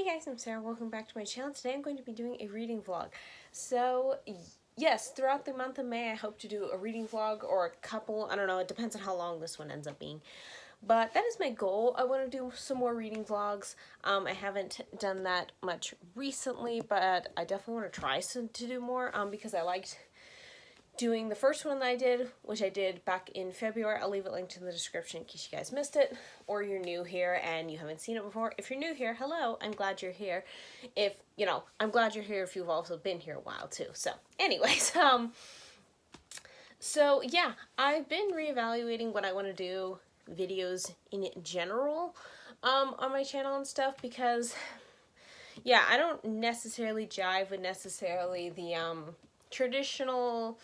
guys, I'm Sarah. Welcome back to my channel. Today I'm going to be doing a reading vlog. So, yes, throughout the month of May I hope to do a reading vlog or a couple. I don't know, it depends on how long this one ends up being. But that is my goal. I want to do some more reading vlogs. I haven't done that much recently, but I definitely want to try to do more because I liked doing the first one that I did, which I did back in February. I'll leave it linked in the description in case you guys missed it, or you're new here and you haven't seen it before. If you're new here, hello, I'm glad you're here. I'm glad you're here if you've also been here a while too. So anyways, so yeah, I've been reevaluating what I want to do videos in general on my channel and stuff because yeah, I don't necessarily jive with necessarily the traditional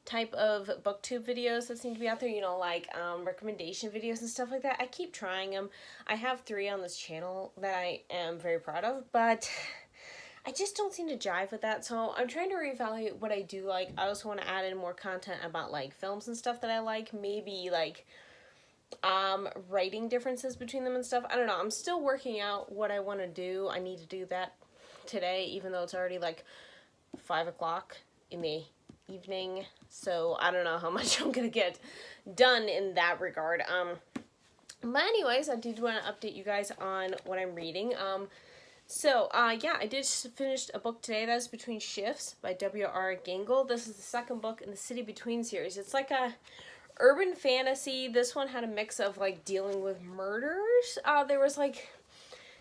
type of booktube videos that seem to be out there, you know, like recommendation videos and stuff like that. I keep trying them. I have 3 on this channel that I am very proud of, but I just don't seem to jive with that. So I'm trying to reevaluate what I do like. I also want to add in more content about like films and stuff that I like, maybe like writing differences between them and stuff. I don't know. I'm still working out what I want to do. I need to do that today, even though it's already like 5 o'clock in the evening, so I don't know how much I'm gonna get done in that regard. But anyways, I did want to update you guys on what I'm reading. Yeah, I did finish a book today. That's Between Shifts by W.R. Gingell. This is the second book in the City Between series. It's like a urban fantasy. This one had a mix of like dealing with murders. There was like,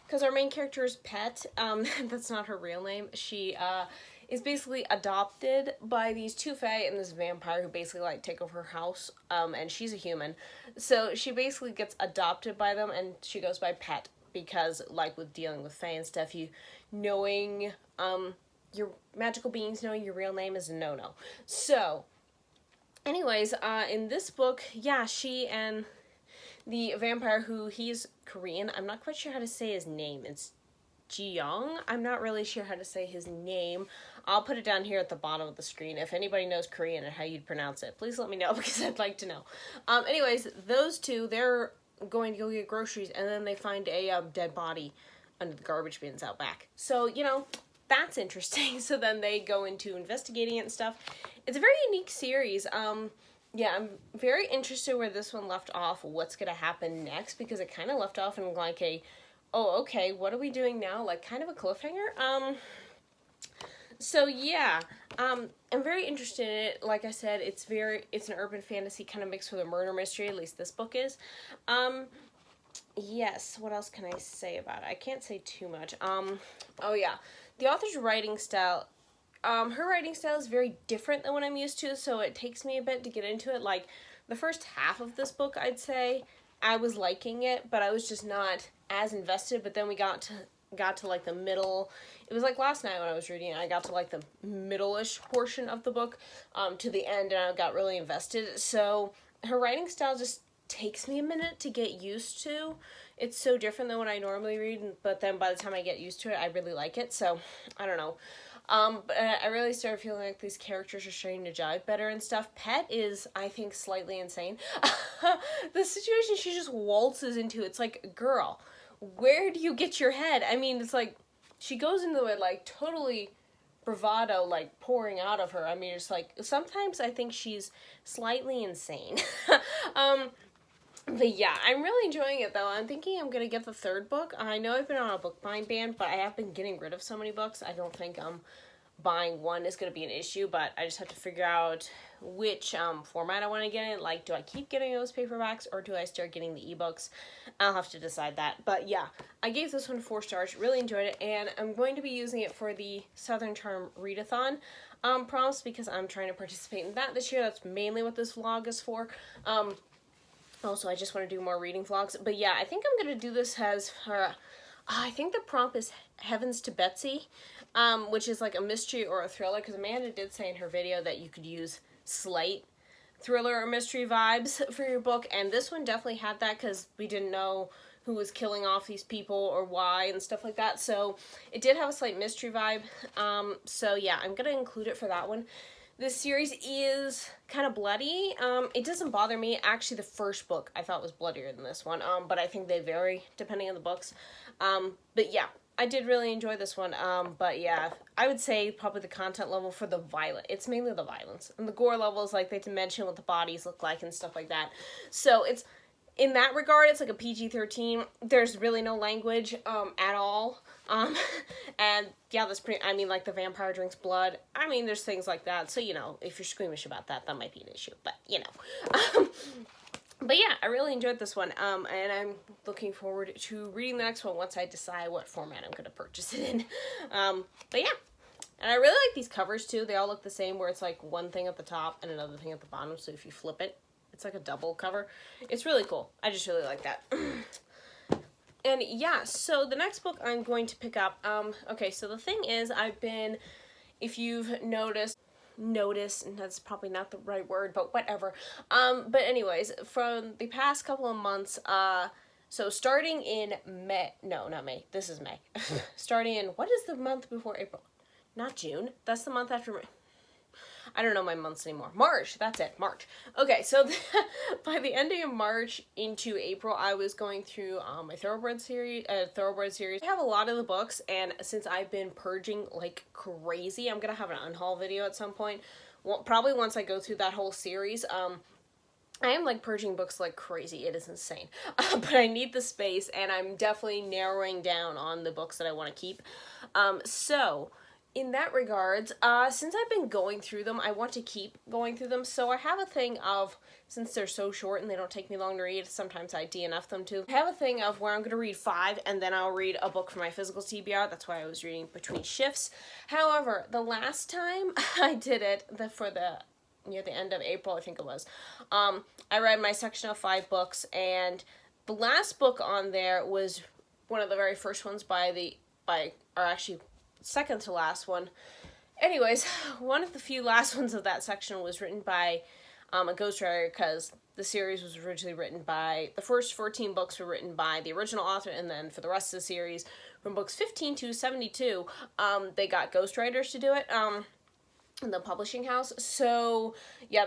because our main character is Pet, that's not her real name. She is basically adopted by these 2 fae and this vampire who basically like take over her house, and she's a human. So she basically gets adopted by them and she goes by Pet because like with dealing with fae and stuff, knowing your magical beings knowing your real name is a no-no. So anyways, in this book, yeah, she and the vampire, who he's Korean, I'm not quite sure how to say his name. It's Gingell. I'm not really sure how to say his name. I'll put it down here at the bottom of the screen. If anybody knows Korean and how you'd pronounce it, please let me know because I'd like to know. Anyways, those two, they're going to go get groceries and then they find a dead body under the garbage bins out back. So, you know, that's interesting. So then they go into investigating it and stuff. It's a very unique series. Yeah, I'm very interested where this one left off, what's going to happen next, because it kind of left off in like a, oh, okay, what are we doing now? Like kind of a cliffhanger. So yeah, I'm very interested in it. Like I said, it's an urban fantasy kind of mixed with a murder mystery, at least this book is. Yes, what else can I say about it? I can't say too much. Oh yeah, the author's writing style, her writing style is very different than what I'm used to, so it takes me a bit to get into it. Like, the first half of this book, I'd say, I was liking it, but I was just not as invested, but then we got to like the middle. It was like last night when I was reading it, I got to like the middle-ish portion of the book, to the end, and I got really invested. So her writing style just takes me a minute to get used to. It's so different than what I normally read, but then by the time I get used to it, I really like it. So I don't know. But I really started feeling like these characters are starting to jive better and stuff. Pet is, I think, slightly insane. The situation she just waltzes into, it's like, girl, where do you get your head? I mean, it's like, she goes into it, like, totally bravado, like, pouring out of her. I mean, it's like, sometimes I think she's slightly insane. But yeah, I'm really enjoying it, though. I'm thinking I'm going to get the 3rd book. I know I've been on a book buying ban, but I have been getting rid of so many books. I don't think buying one is going to be an issue, but I just have to figure out which format I want to get in. Like, do I keep getting those paperbacks, or do I start getting the ebooks? I'll have to decide that. But yeah, I gave this one 4 stars. Really enjoyed it, and I'm going to be using it for the Southern Charm Readathon prompts because I'm trying to participate in that this year. That's mainly what this vlog is for. Also, I just want to do more reading vlogs. But yeah, I think I'm going to do this as, I think the prompt is Heavens to Betsy, which is like a mystery or a thriller, because Amanda did say in her video that you could use slight thriller or mystery vibes for your book, and this one definitely had that because we didn't know who was killing off these people or why and stuff like that. So it did have a slight mystery vibe. So yeah, I'm going to include it for that one. This series is kind of bloody. It doesn't bother me. Actually, the first book I thought was bloodier than this one, but I think they vary depending on the books. But yeah, I did really enjoy this one. But yeah, I would say probably the content level for the violence. It's mainly the violence. And the gore level is like they mention what the bodies look like and stuff like that. So it's, in that regard, it's like a PG-13. There's really no language at all. And yeah, that's pretty, I mean, like the vampire drinks blood. I mean, there's things like that. So, you know, if you're squeamish about that, that might be an issue. But, you know. But yeah, I really enjoyed this one, and I'm looking forward to reading the next one once I decide what format I'm going to purchase it in. But yeah, and I really like these covers too. They all look the same, where it's like one thing at the top and another thing at the bottom, so if you flip it, it's like a double cover. It's really cool. I just really like that. And yeah, so the next book I'm going to pick up, okay, so the thing is, I've been, if you've notice, and that's probably not the right word, but whatever. But anyways, from the past couple of months, so starting in May, no, not May, this is May. Starting in, what is the month before April? Not June, that's the month after May. I don't know my months anymore. March, that's it, March. Okay, so by the ending of March into April, I was going through my Thoroughbred series. I have a lot of the books, and since I've been purging like crazy, I'm gonna have an unhaul video at some point. Well, probably once I go through that whole series. I am like purging books like crazy. It is insane. But I need the space, and I'm definitely narrowing down on the books that I want to keep. So in that regards, since I've been going through them, I want to keep going through them. So I have a thing of, since they're so short and they don't take me long to read, sometimes I DNF them too. I have a thing of where I'm going to read 5 and then I'll read a book for my physical TBR. That's why I was reading between shifts. However, the last time I did it, near the end of April, I think it was, I read my section of 5 books, and the last book on there was one of the very first ones second to last one. Anyways, one of the few last ones of that section was written by a ghostwriter, because the series was originally written by, the first 14 books were written by the original author, and then for the rest of the series, from books 15 to 72, they got ghostwriters to do it, in the publishing house. So yeah,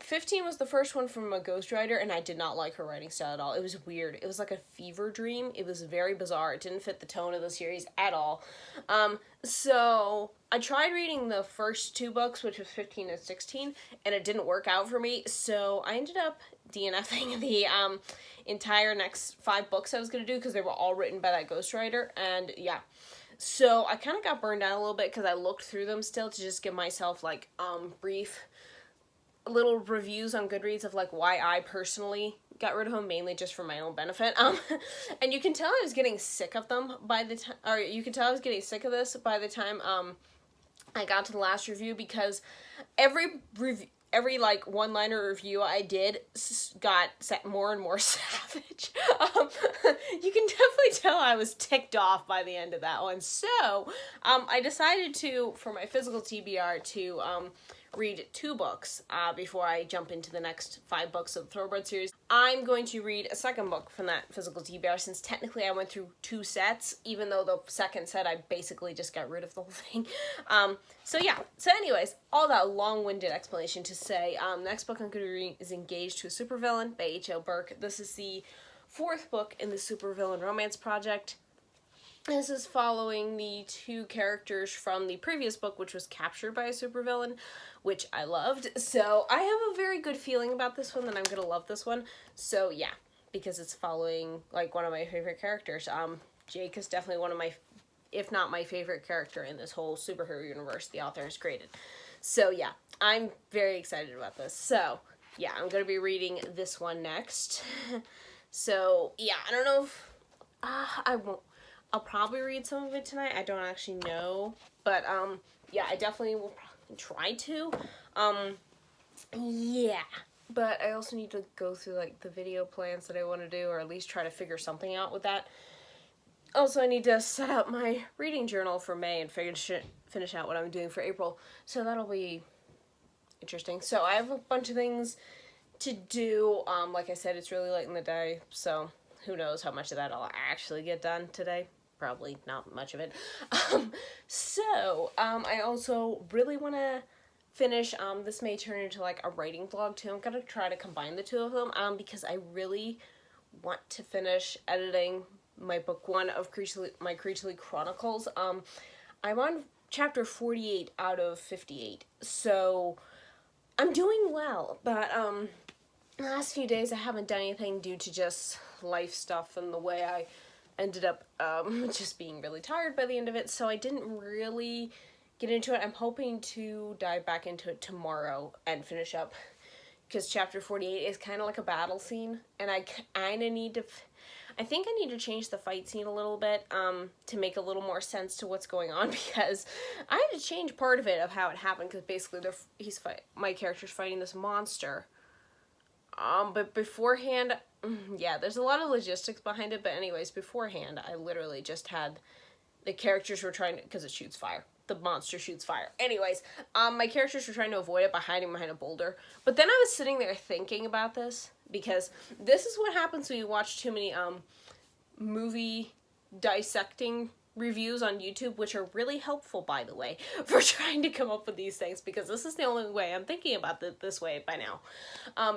15 was the first one from a ghostwriter, and I did not like her writing style at all. It was weird. It was like a fever dream. It was very bizarre. It didn't fit the tone of the series at all. So I tried reading the first 2 books, which was 15 and 16, and it didn't work out for me. So I ended up DNFing the entire next 5 books I was going to do, because they were all written by that ghostwriter, and yeah. So I kind of got burned out a little bit, because I looked through them still to just give myself like brief little reviews on Goodreads of like why I personally got rid of them, mainly just for my own benefit. And you can tell I was getting sick of them by the time, or you can tell I was getting sick of this by the time I got to the last review, because every like one-liner review I did got more and more savage. You can definitely tell I was ticked off by the end of that one. So I decided to, for my physical TBR, to read 2 books before I jump into the next 5 books of the Thoroughbred series. I'm going to read a second book from that physical TBR, since technically I went through 2 sets, even though the second set I basically just got rid of the whole thing. So yeah, so anyways, all that long-winded explanation to say, next book I'm going to read is Engaged to a Supervillain by H.L. Burke. This is the 4th book in the Supervillain romance project. This is following the 2 characters from the previous book, which was Captured by a Supervillain, which I loved. So I have a very good feeling about this one, that I'm going to love this one. So yeah, because it's following like one of my favorite characters. Jake is definitely one of my, if not my favorite character in this whole superhero universe the author has created. So yeah, I'm very excited about this. So yeah, I'm going to be reading this one next. So yeah, I don't know if, I'll probably read some of it tonight. I don't actually know, but yeah, I definitely will try to. Yeah, but I also need to go through like the video plans that I want to do, or at least try to figure something out with that. Also, I need to set up my reading journal for May and finish out what I'm doing for April. So that'll be interesting. So I have a bunch of things to do. Like I said, it's really late in the day, so who knows how much of that I'll actually get done today. Probably not much of it. I also really want to finish, this may turn into like a writing vlog too. I'm going to try to combine the 2 of them, because I really want to finish editing my book 1 of my Creaturely Chronicles. I'm on chapter 48 out of 58, so I'm doing well, but the last few days I haven't done anything due to just life stuff and the way I ended up just being really tired by the end of it, so I didn't really get into it. I'm hoping to dive back into it tomorrow and finish up, because chapter 48 is kind of like a battle scene, and I kind of need to, I think I need to change the fight scene a little bit to make a little more sense to what's going on, because I had to change part of it of how it happened, because basically my character's fighting this monster. But beforehand, yeah, there's a lot of logistics behind it, but anyways, beforehand, I literally just had, the characters were trying to, because it shoots fire. The monster shoots fire. Anyways, my characters were trying to avoid it by hiding behind a boulder. But then I was sitting there thinking about this, because this is what happens when you watch too many, movie dissecting reviews on YouTube, which are really helpful, by the way, for trying to come up with these things, because this is the only way I'm thinking about it this way by now,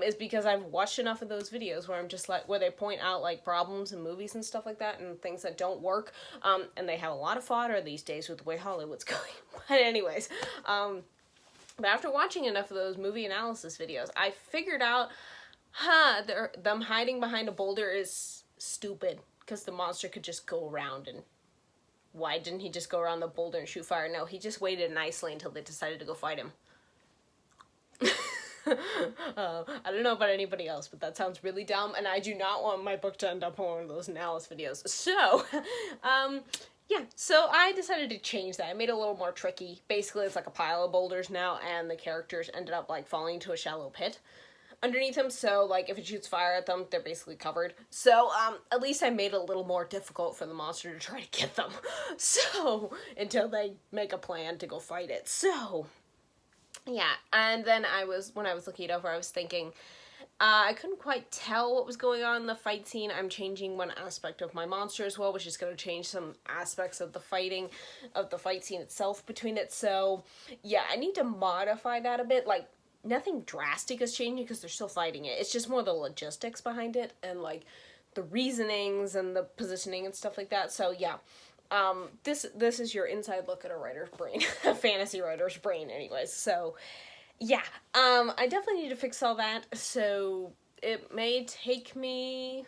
is because I've watched enough of those videos where I'm just like, where they point out like problems in movies and stuff like that and things that don't work, and they have a lot of fodder these days with the way Hollywood's going. But anyways, but after watching enough of those movie analysis videos, I figured out, them hiding behind a boulder is stupid, because the monster could just go around, and why didn't he just go around the boulder and shoot fire? No, he just waited nicely until they decided to go fight him. I don't know about anybody else, but that sounds really dumb, and I do not want my book to end up on one of those analysis videos. So, yeah, so I decided to change that. I made it a little more tricky. Basically, it's like a pile of boulders now, and the characters ended up, like, falling into a shallow pit underneath them, so, like, if it shoots fire at them, they're basically covered. So, at least I made it a little more difficult for the monster to try to get them. So, until they make a plan to go fight it. So, yeah, and then when I was looking it over, I was thinking, I couldn't quite tell what was going on in the fight scene. I'm changing one aspect of my monster as well, which is going to change some aspects of the fight scene itself between it. So, yeah, I need to modify that a bit, like, nothing drastic is changing because they're still fighting it. It's just more the logistics behind it and, like, the reasonings and the positioning and stuff like that. So, yeah. This is your inside look at a writer's brain. A fantasy writer's brain, anyways. So, yeah. I definitely need to fix all that. So, it may take me...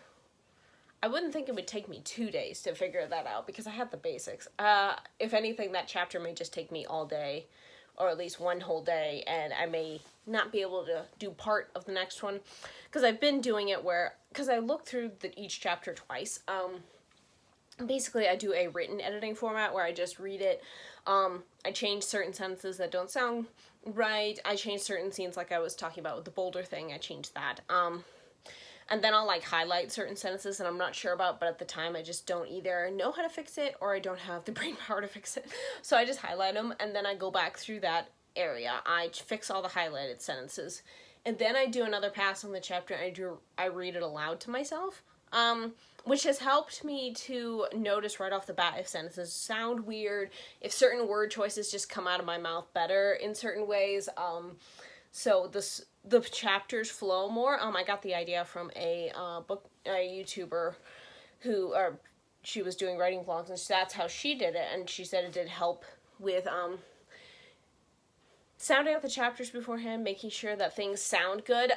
I wouldn't think it would take me 2 days to figure that out because I have the basics. If anything, that chapter may just take me all day, or at least one whole day, and I may not be able to do part of the next one, because I've been doing it because I looked through each chapter twice. Basically, I do a written editing format where I just read it. I change certain sentences that don't sound right. I change certain scenes, like I was talking about with the boulder thing. I changed that. And then I'll, like, highlight certain sentences that I'm not sure about, but at the time I just don't either know how to fix it or I don't have the brain power to fix it. So I just highlight them, and then I go back through that area. I fix all the highlighted sentences. And then I do another pass on the chapter, and I read it aloud to myself, which has helped me to notice right off the bat if sentences sound weird, if certain word choices just come out of my mouth better in certain ways. So the chapters flow more. I got the idea from a YouTuber who, she was doing writing vlogs, and that's how she did it, and she said it did help with, sounding out the chapters beforehand, making sure that things sound good.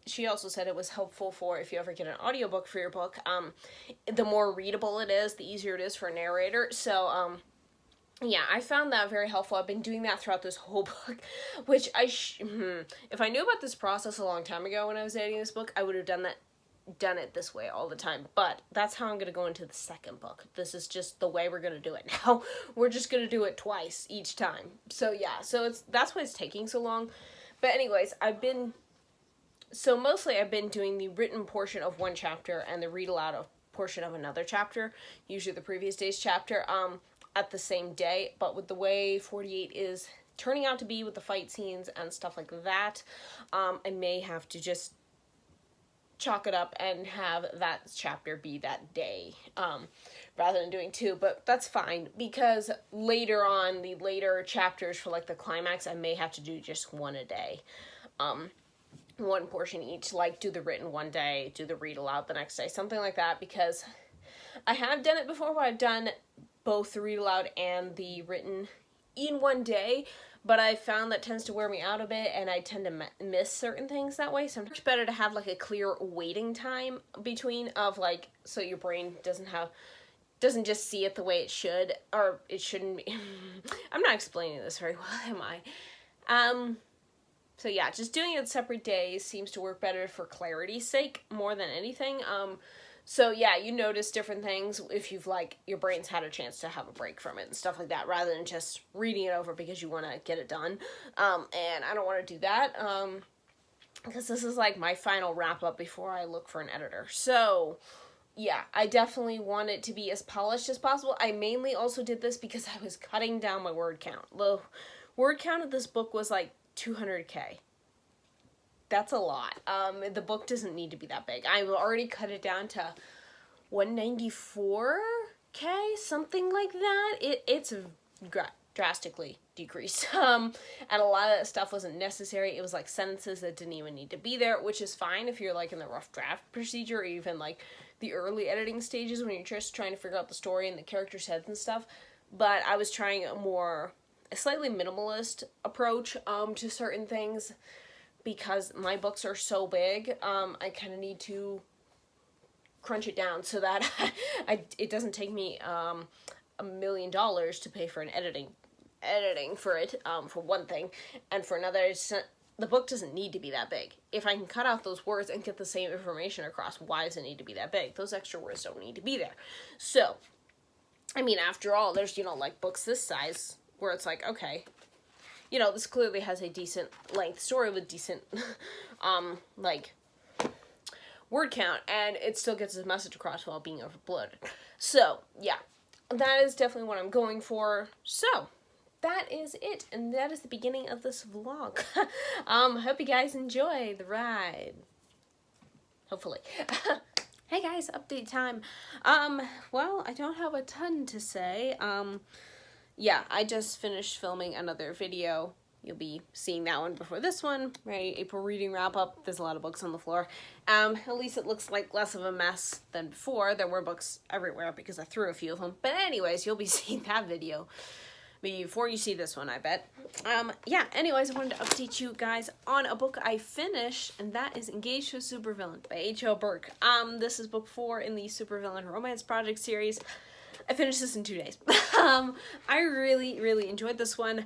She also said it was helpful for if you ever get an audiobook for your book. The more readable it is, the easier it is for a narrator. So, yeah, I found that very helpful. I've been doing that throughout this whole book, which if I knew about this process a long time ago when I was editing this book, I would have done it this way all the time. But that's how I'm going to go into the second book. This is just the way we're going to do it now. We're just going to do it twice each time. So yeah, that's why it's taking so long. But anyways, mostly I've been doing the written portion of one chapter and the read aloud portion of another chapter, usually the previous day's chapter, at the same day. But with the way 48 is turning out to be with the fight scenes and stuff like that, I may have to just chalk it up and have that chapter be that day, rather than doing two. But that's fine, because later on, the later chapters for, like, the climax, I may have to do just one a day. One portion each, like, do the written one day, do the read aloud the next day, something like that, because I have done it before where I've done both the read aloud and the written in one day, but I found that tends to wear me out a bit, and I tend to miss certain things that way. So it's much better to have like a clear waiting time between of like, so your brain doesn't just see it the way it should, or it shouldn't be. I'm not explaining this very well, am I? So yeah, just doing it separate days seems to work better for clarity's sake more than anything. So yeah, you notice different things if you've like, your brain's had a chance to have a break from it and stuff like that, rather than just reading it over because you want to get it done. And I don't want to do that, because this is like my final wrap up before I look for an editor. So yeah, I definitely want it to be as polished as possible. I mainly also did this because I was cutting down my word count. The word count of this book was like 200K. That's a lot. The book doesn't need to be that big. I've already cut it down to 194K, something like that. It's drastically decreased. And a lot of that stuff wasn't necessary. It was like sentences that didn't even need to be there, which is fine if you're like in the rough draft procedure, or even like the early editing stages when you're just trying to figure out the story and the characters' heads and stuff. But I was trying a slightly minimalist approach to certain things, because my books are so big. I kind of need to crunch it down so that it doesn't take me $1 million to pay for an editing for it, for one thing, and for another, the book doesn't need to be that big. If I can cut out those words and get the same information across, why does it need to be that big? Those extra words don't need to be there. So, I mean, after all, there's, like books this size where it's like, okay, this clearly has a decent length story with decent, like, word count, and it still gets its message across while being overbloated. So, yeah, that is definitely what I'm going for. So, that is it, and that is the beginning of this vlog. Hope you guys enjoy the ride. Hopefully. Hey guys, update time. Well, I don't have a ton to say. Yeah, I just finished filming another video. You'll be seeing that one before this one, right? April reading wrap up. There's a lot of books on the floor. At least it looks like less of a mess than before. There were books everywhere because I threw a few of them. But anyways, you'll be seeing that video before you see this one, I bet. Yeah, anyways, I wanted to update you guys on a book I finished, and that is Engaged to a Supervillain by H.L. Burke. This is book 4 in the Supervillain Romance Project series. I finished this in 2 days. I really enjoyed this one.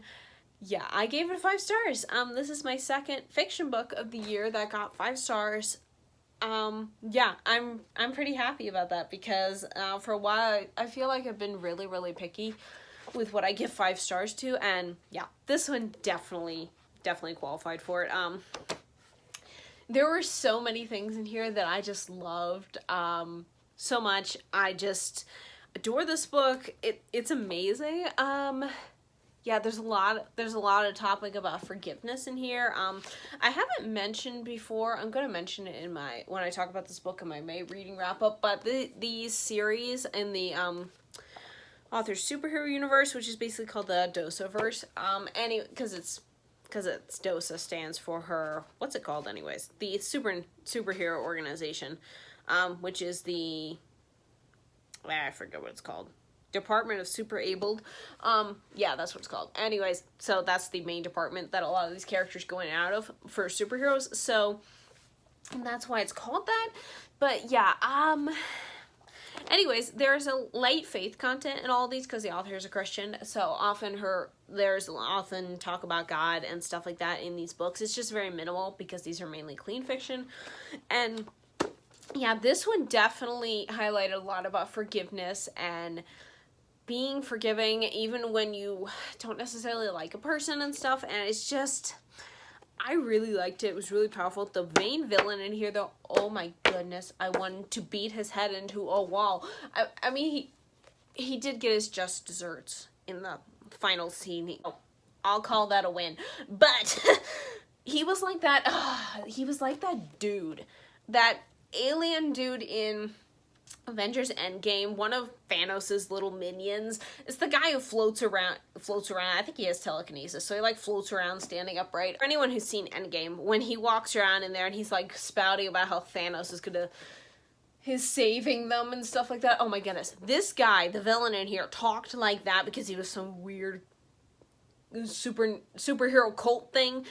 Yeah, I gave it 5 stars. This is my second fiction book of the year that got 5 stars. Yeah, I'm pretty happy about that, because for a while I feel like I've been really picky with what I give 5 stars to, and yeah, this one definitely qualified for it. There were so many things in here that I just loved so much. I just adore this book. It's amazing. Yeah, there's a lot of topic about forgiveness in here. I haven't mentioned before. I'm gonna mention it when I talk about this book in my May reading wrap up. But these series in the author's superhero universe, which is basically called the Dosaverse. Because it's Dosa stands for her, what's it called anyways? The superhero organization, which is the, I forget what it's called. Department of Super Abled. Yeah, that's what it's called. Anyways, so that's the main department that a lot of these characters go in and out of for superheroes. So, and that's why it's called that. But yeah, anyways, there's a light faith content in all these because the author is a Christian. So there's often talk about God and stuff like that in these books. It's just very minimal because these are mainly clean fiction. And yeah, this one definitely highlighted a lot about forgiveness and being forgiving even when you don't necessarily like a person and stuff. And it's just, I really liked it. It was really powerful. The main villain in here, though, oh my goodness, I wanted to beat his head into a wall. I mean, he did get his just desserts in the final scene. I'll call that a win. But he was like that. He was like that dude, that alien dude in Avengers Endgame, one of Thanos' little minions. It's the guy who floats around. I think he has telekinesis, so he like floats around standing upright. For anyone who's seen Endgame, when he walks around in there and he's like spouting about how Thanos is gonna his saving them and stuff like that. Oh my goodness. This guy, the villain in here, talked like that because he was some weird superhero cult thing.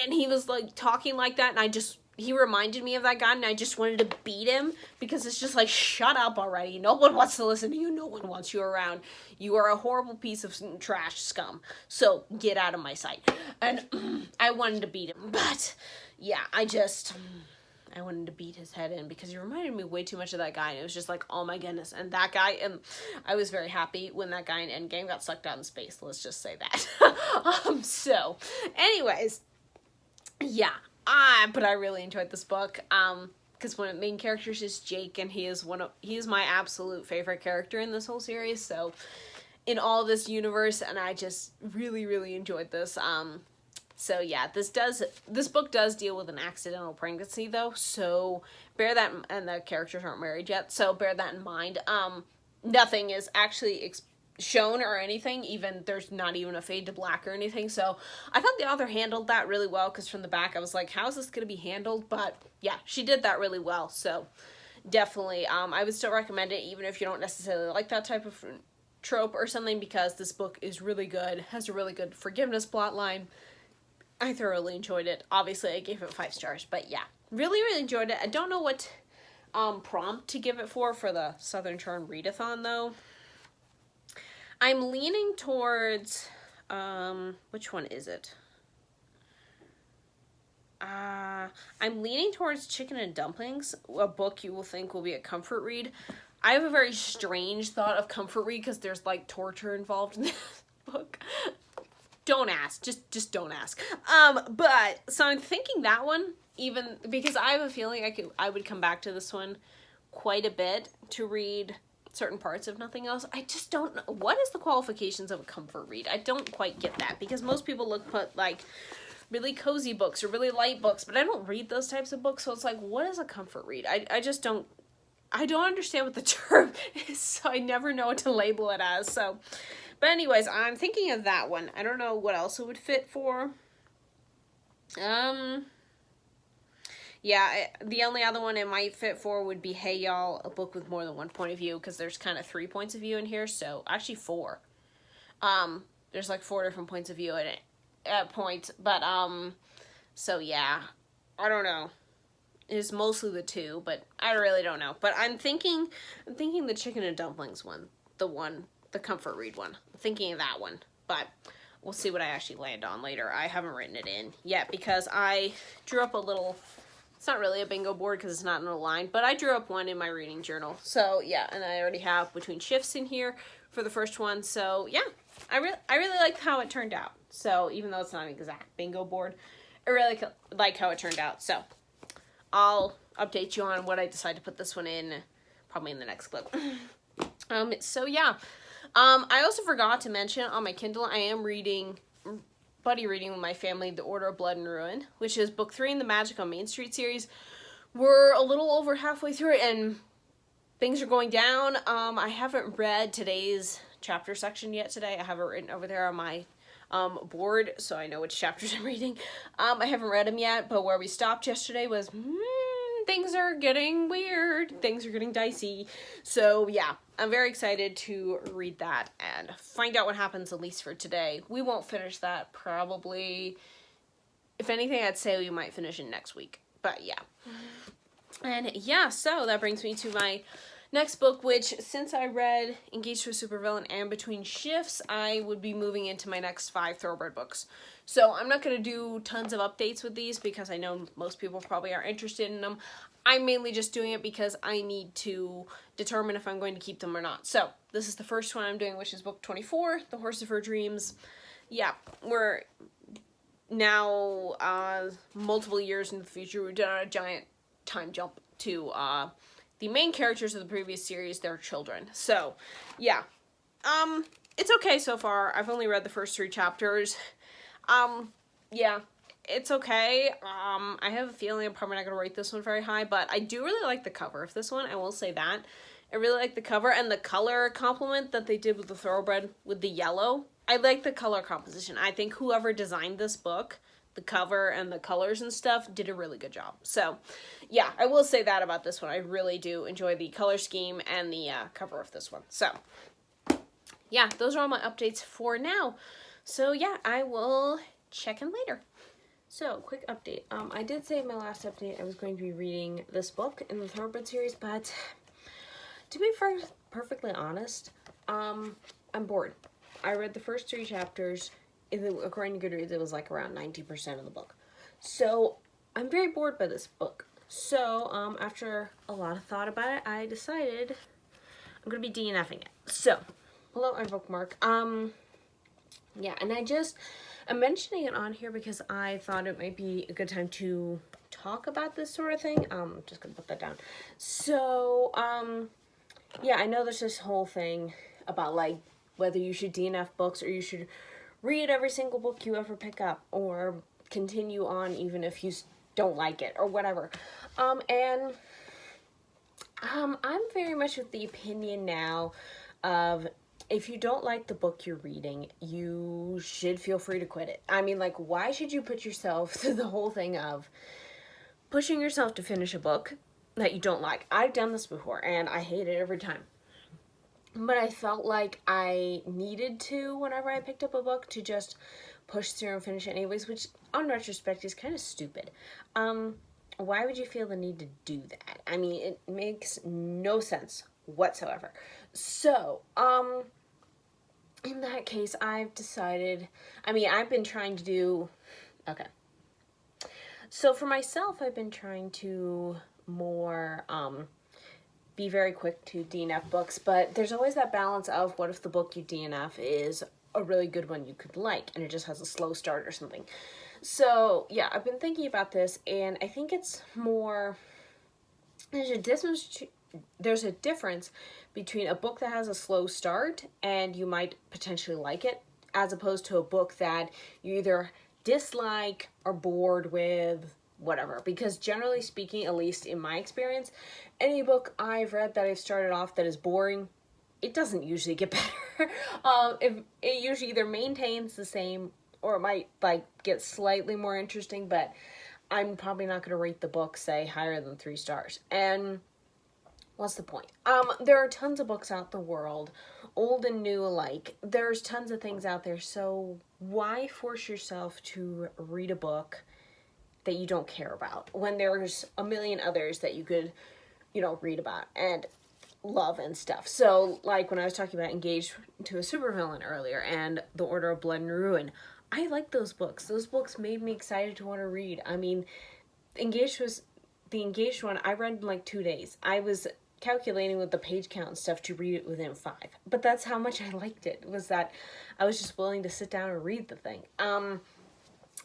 And he was like talking like that, and he reminded me of that guy, and I just wanted to beat him because it's just like, shut up already. No one wants to listen to you. No one wants you around. You are a horrible piece of trash scum. So get out of my sight. And I wanted to beat him, but yeah, I wanted to beat his head in because he reminded me way too much of that guy. And it was just like, oh my goodness. And that guy, and I was very happy when that guy in Endgame got sucked out in space. Let's just say that. So anyways, yeah, but I really enjoyed this book, because one of the main characters is Jake, and he is my absolute favorite character in this whole series, so, in all this universe, and I just really, really enjoyed this, so yeah, this book does deal with an accidental pregnancy, though, so bear that, and the characters aren't married yet, so bear that in mind. Nothing is actually shown or anything, even there's not even a fade to black or anything, so I thought the author handled that really well, because from the back I was like, how is this going to be handled? But yeah, she did that really well, so definitely, I would still recommend it, even if you don't necessarily like that type of trope or something, because this book is really good, has a really good forgiveness plotline. I thoroughly enjoyed it. Obviously I gave it 5 stars, but yeah, really, really enjoyed it. I don't know what prompt to give it for the Southern Charm Readathon, though. I'm leaning towards, which one is it? I'm leaning towards Chicken and Dumplings, a book you will think will be a comfort read. I have a very strange thought of comfort read because there's like torture involved in this book. Don't ask, just don't ask. But so I'm thinking that one, even because I have a feeling I would come back to this one quite a bit to read certain parts, if nothing else. I just don't know. What is the qualifications of a comfort read? I don't quite get that, because most people put like really cozy books or really light books, but I don't read those types of books, so it's like, what is a comfort read? I just don't, I don't understand what the term is, so I never know what to label it as, so. But anyways, I'm thinking of that one. I don't know what else it would fit for. Yeah, the only other one it might fit for would be Hey Y'all, a book with more than one point of view, because there's kind of 3 points of view in here, so actually 4. There's like 4 different points of view in it, points, but, so yeah, I don't know. It's mostly the 2, but I really don't know. But I'm thinking the Chicken and Dumplings one, the comfort read one. I'm thinking of that one, but we'll see what I actually land on later. I haven't written it in yet, because I drew up a little, it's not really a bingo board because it's not in a line, but I drew up one in my reading journal. So yeah, and I already have Between Shifts in here for the first one. So yeah, I really like how it turned out. So even though it's not an exact bingo board, I really like how it turned out. So I'll update you on what I decide to put this one in, probably in the next clip. So yeah, I also forgot to mention on my Kindle, I am buddy reading with my family, The Order of Blood and Ruin, which is book 3 in the Magic on Main Street series. We're a little over halfway through it, and things are going down. I haven't read today's chapter section yet today. I have it written over there on my board, so I know which chapters I'm reading. I haven't read them yet, but where we stopped yesterday was, things are getting weird. Things are getting dicey. So yeah, I'm very excited to read that and find out what happens, at least for today. We won't finish that probably. If anything, I'd say we might finish it next week. But yeah. And yeah, so that brings me to my next book, which, since I read Engaged to a Supervillain and Between Shifts, I would be moving into my next 5 Thoroughbred books. So I'm not going to do tons of updates with these because I know most people probably are interested in them. I'm mainly just doing it because I need to determine if I'm going to keep them or not. So this is the first one I'm doing, which is book 24, The Horse of Her Dreams. Yeah, we're now multiple years in the future. We've done a giant time jump to the main characters of the previous series, their children. So yeah, it's okay so far. I've only read the first 3 chapters. Yeah, it's okay. I have a feeling I'm probably not going to rate this one very high, but I do really like the cover of this one. I will say that. I really like the cover and the color complement that they did with the Thoroughbred with the yellow. I like the color composition. I think whoever designed this book the cover and the colors and stuff did a really good job. So yeah, I will say that about this one. I really do enjoy the color scheme and the cover of this one. So yeah, those are all my updates for now. So yeah, I will check in later. So, quick update. I did say in my last update I was going to be reading this book in the Thoroughbred series, but to be perfectly honest, I'm bored. I read the first 3 chapters. According to Goodreads, it was like around 90% of the book. So, I'm very bored by this book. So, after a lot of thought about it, I decided I'm going to be DNFing it. So, pull out my bookmark. Yeah, and I'm mentioning it on here because I thought it might be a good time to talk about this sort of thing. I'm just gonna put that down. So, yeah, I know there's this whole thing about, like, whether you should DNF books or you should read every single book you ever pick up or continue on even if you don't like it or whatever. I'm very much with the opinion now of, if you don't like the book you're reading, you should feel free to quit it. I mean, like, why should you put yourself through the whole thing of pushing yourself to finish a book that you don't like? I've done this before, and I hate it every time. But I felt like I needed to, whenever I picked up a book, to just push through and finish it anyways, which, on retrospect, is kind of stupid. Why would you feel the need to do that? I mean, it makes no sense whatsoever. So, in that case, I've decided, I've been trying to do, okay. So for myself, I've been trying to more, be very quick to DNF books, but there's always that balance of what if the book you DNF is a really good one you could like, and it just has a slow start or something. So, yeah, I've been thinking about this, and I think it's more, there's a difference between a book that has a slow start and you might potentially like it, as opposed to a book that you either dislike or bored with, whatever. Because generally speaking, at least in my experience, any book I've read that I've started off that is boring, it doesn't usually get better. If it usually either maintains the same or it might, like, get slightly more interesting, but I'm probably not going to rate the book, say, higher than 3 stars. And what's the point? There are tons of books out in the world, old and new alike. There's tons of things out there, so why force yourself to read a book that you don't care about when there's a million others that you could, read about and love and stuff? So, like, when I was talking about Engaged to a Supervillain earlier and The Order of Blood and Ruin, I like those books. Those books made me excited to want to read. I mean, the Engaged one, I read in like 2 days. I was calculating with the page count and stuff to read it within 5. But that's how much I liked it, was that I was just willing to sit down and read the thing.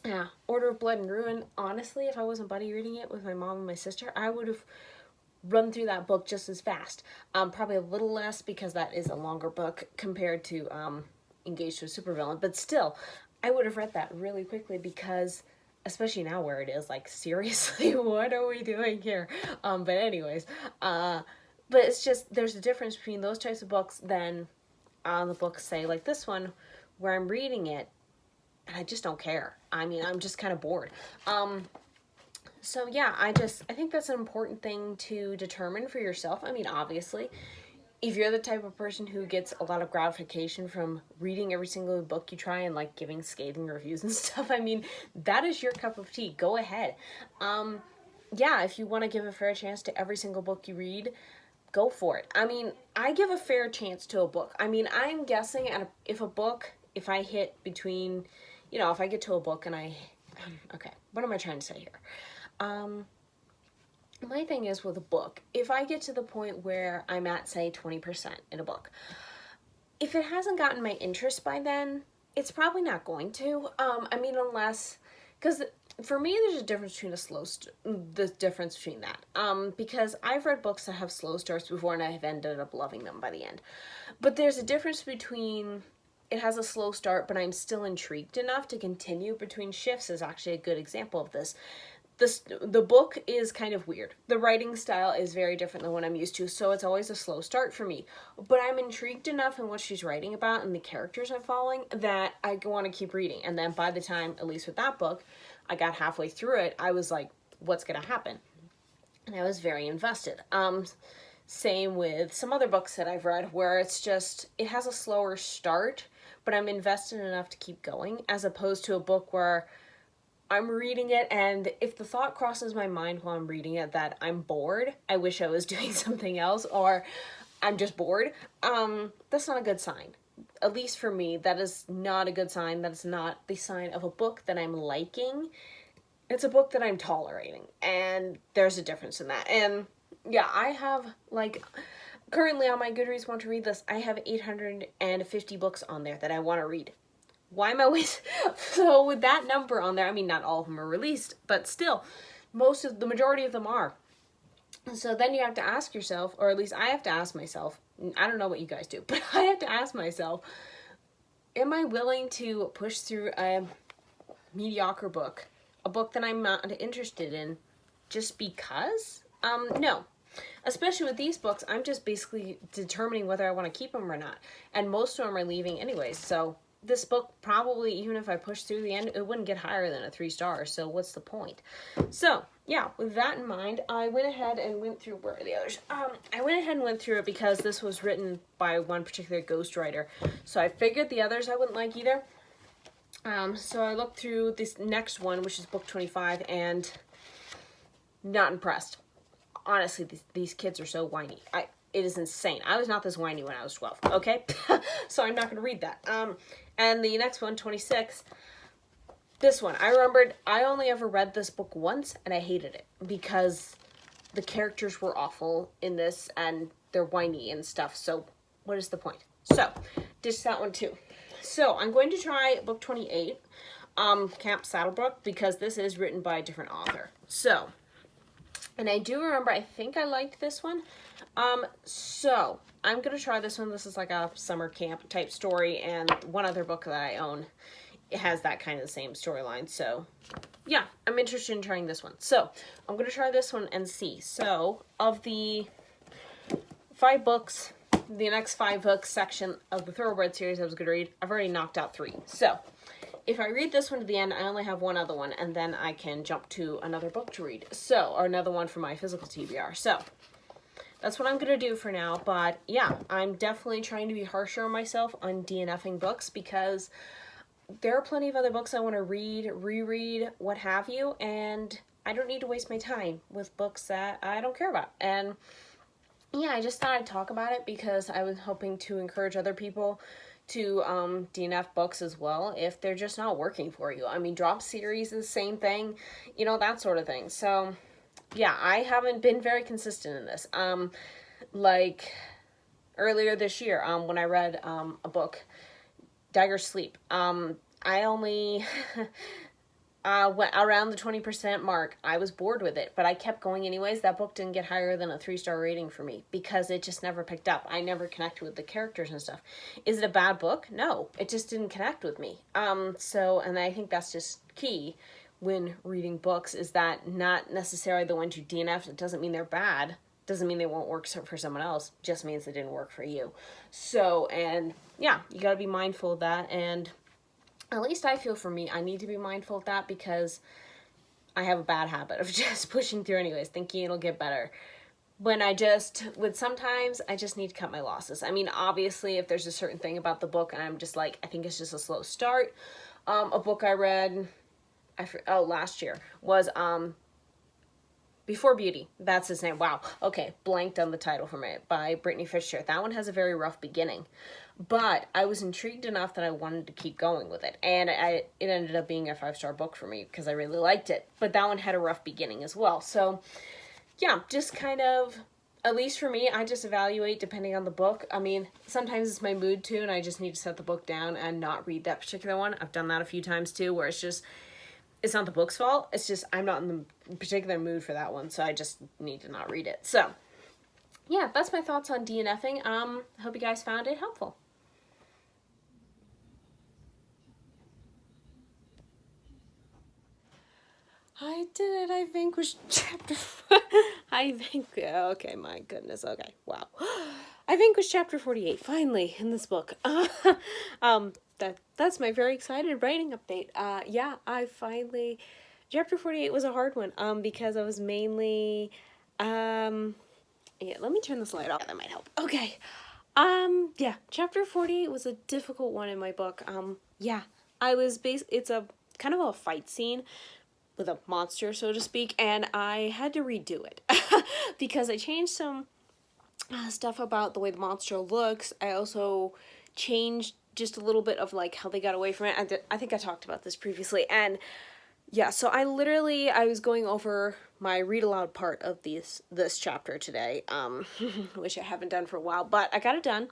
Yeah, Order of Blood and Ruin, honestly, if I wasn't buddy reading it with my mom and my sister, I would have run through that book just as fast. Probably a little less because that is a longer book compared to Engaged to a Supervillain, but still, I would have read that really quickly because, especially now where it is, like, seriously, what are we doing here? But anyways, but it's just, there's a difference between those types of books than the books, say, like this one, where I'm reading it, and I just don't care. I mean, I'm just kind of bored. So yeah, I think that's an important thing to determine for yourself. I mean, obviously, if you're the type of person who gets a lot of gratification from reading every single book you try and, like, giving scathing reviews and stuff, I mean, that is your cup of tea. Go ahead. Yeah, if you want to give a fair chance to every single book you read, go for it. I mean, I give a fair chance to a book. I mean, I'm guessing if I hit between, if I get to a book and okay, what am I trying to say here? My thing is with a book, if I get to the point where I'm at, say, 20% in a book, if it hasn't gotten my interest by then, it's probably not going to. I mean, unless, because for me, there's a difference between the difference between that. Because I've read books that have slow starts before and I have ended up loving them by the end. But there's a difference between it has a slow start, but I'm still intrigued enough to continue. Between Shifts is actually a good example of this. the book is kind of weird. The writing style is very different than what I'm used to, so it's always a slow start for me. But I'm intrigued enough in what she's writing about and the characters I'm following that I want to keep reading. And then by the time, at least with that book, I got halfway through it, I was like, what's going to happen? And I was very invested. Same with some other books that I've read where it's just, it has a slower start, but I'm invested enough to keep going, as opposed to a book where I'm reading it, and if the thought crosses my mind while I'm reading it that I'm bored, I wish I was doing something else, or I'm just bored, that's not a good sign. At least for me, that is not a good sign. That is not the sign of a book that I'm liking. It's a book that I'm tolerating, and there's a difference in that. And yeah, I have, like, currently on my Goodreads Want to Read list, I have 850 books on there that I want to read. Why am I always, so with that number on there, I mean, not all of them are released, but still, the majority of them are. So then you have to ask yourself, or at least I have to ask myself, I don't know what you guys do, but I have to ask myself, am I willing to push through a mediocre book, a book that I'm not interested in, just because? No. Especially with these books, I'm just basically determining whether I want to keep them or not. And most of them are leaving anyways, so this book probably, even if I push through the end, it wouldn't get higher than a 3 stars, so what's the point? So, yeah, with that in mind, I went ahead and went through, where are the others? I went ahead and went through it because this was written by one particular ghostwriter, so I figured the others I wouldn't like either. So I looked through this next one, which is book 25, and not impressed. Honestly, these kids are so whiny. It is insane. I was not this whiny when I was 12, okay? So I'm not going to read that. And the next one, 26, this one, I remembered I only ever read this book once, and I hated it because the characters were awful in this, and they're whiny and stuff, so what is the point? So, ditch that one too. So, I'm going to try book 28, Camp Saddlebrook, because this is written by a different author. So, and I do remember, I think I liked this one. So I'm going to try this one. This is like a summer camp type story, and one other book that I own, it has that kind of the same storyline. So yeah, I'm interested in trying this one. So I'm going to try this one and see. So of the 5 books, the next 5 books section of the Thoroughbred series I was going to read, I've already knocked out 3. So if I read this one to the end, I only have one other one, and then I can jump to another book to read. So, or another one for my physical TBR. So that's what I'm going to do for now, but yeah, I'm definitely trying to be harsher on myself on DNFing books, because there are plenty of other books I want to read, reread, what have you, and I don't need to waste my time with books that I don't care about. And yeah, I just thought I'd talk about it because I was hoping to encourage other people to DNF books as well if they're just not working for you. I mean, drop series is the same thing, you know, that sort of thing. So yeah, I haven't been very consistent in this. Like earlier this year, when I read a book, Dagger's Sleep, I only went around the 20% mark. I was bored with it, but I kept going anyways. That book didn't get higher than a 3-star rating for me because it just never picked up. I never connected with the characters and stuff. Is it a bad book? No, it just didn't connect with me. And I think that's just key when reading books, is that not necessarily the ones you DNF, it doesn't mean they're bad. Doesn't mean they won't work for someone else. Just means they didn't work for you. So, and yeah, you got to be mindful of that. And at least I feel for me, I need to be mindful of that because I have a bad habit of just pushing through anyways, thinking it'll get better. When sometimes I just need to cut my losses. I mean, obviously, if there's a certain thing about the book and I'm just like, I think it's just a slow start. A book I read, last year was Before Beauty. That's his name. Wow. Okay, blanked on the title from it, by Brittany Fisher. That one has a very rough beginning, but I was intrigued enough that I wanted to keep going with it, and it ended up being a 5-star book for me because I really liked it. But that one had a rough beginning as well. So yeah, just kind of, at least for me, I just evaluate depending on the book. I mean, sometimes it's my mood too, and I just need to set the book down and not read that particular one. I've done that a few times too, where it's not the book's fault. It's just I'm not in the particular mood for that one, so I just need to not read it. So yeah, that's my thoughts on DNFing. I hope you guys found it helpful. I did it. I vanquished chapter. Okay, my goodness. Okay, wow. I vanquished chapter 48 finally in this book. That's my very excited writing update. Yeah, I finally. Chapter 48 was a hard one. Because I was mainly, yeah. Let me turn this light off. That might help. Okay. Yeah. Chapter 48 was a difficult one in my book. Yeah. It's a kind of a fight scene with a monster, so to speak, and I had to redo it because I changed some stuff about the way the monster looks. I also changed just a little bit of like how they got away from it. I think I talked about this previously, and yeah, so I was going over my read aloud part of this chapter today, which I haven't done for a while, but I got it done.